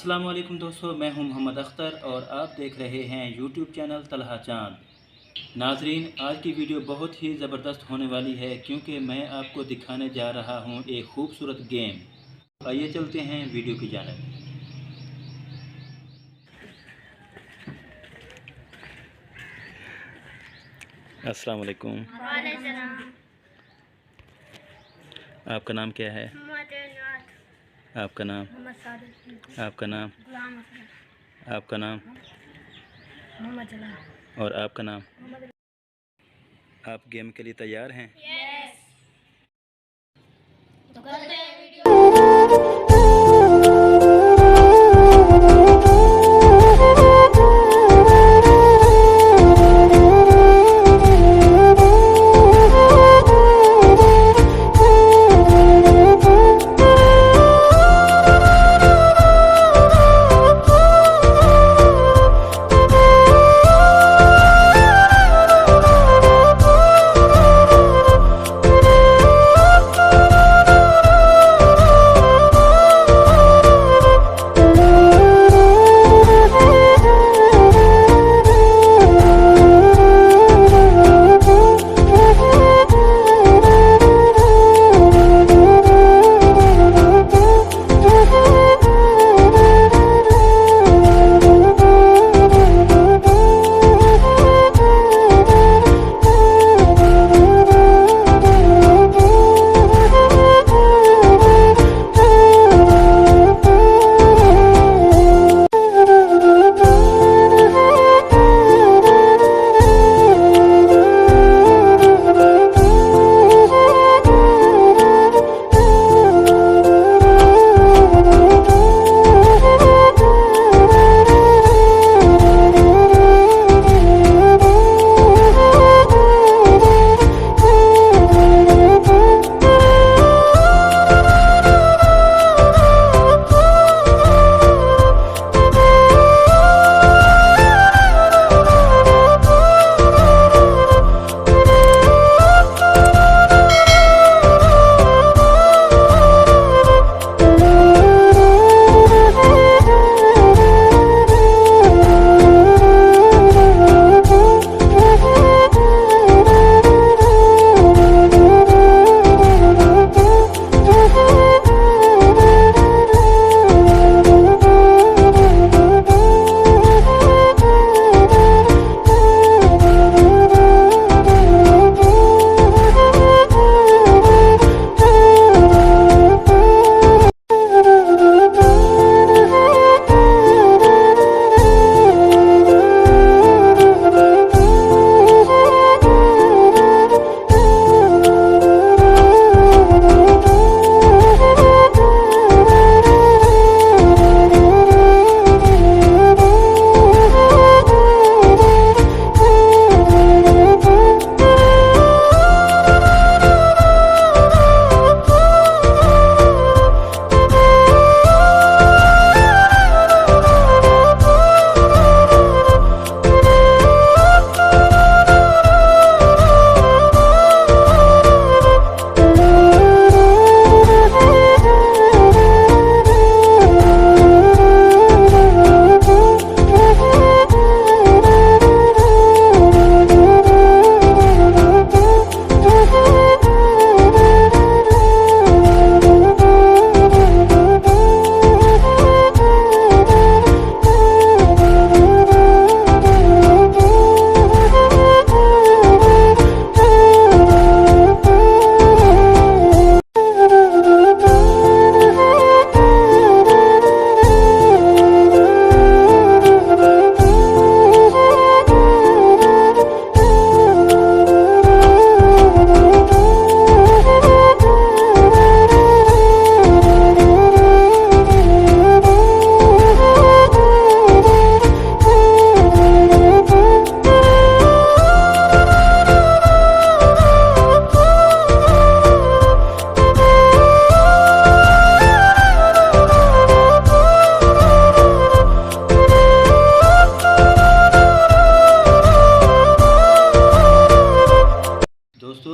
अस्सलाम वालेकुम दोस्तों, मैं हूं मोहम्मद अख्तर और आप देख रहे हैं यूट्यूब चैनल तलहा चांद। नाजरीन, आज की वीडियो बहुत ही ज़बरदस्त होने वाली है क्योंकि मैं आपको दिखाने जा रहा हूं एक खूबसूरत गेम। आइए चलते हैं वीडियो की जानिब। अस्सलाम वालेकुम। आपका नाम क्या है? आपका नाम? आपका नाम? आपका नाम? और आपका नाम? आप गेम के लिए तैयार हैं? तो करते हैं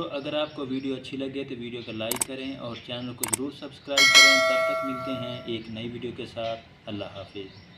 दोस्तों अगर आपको वीडियो अच्छी लगे तो वीडियो को लाइक करें और चैनल को ज़रूर सब्सक्राइब करें। तब तक मिलते हैं एक नई वीडियो के साथ। अल्लाह हाफिज़।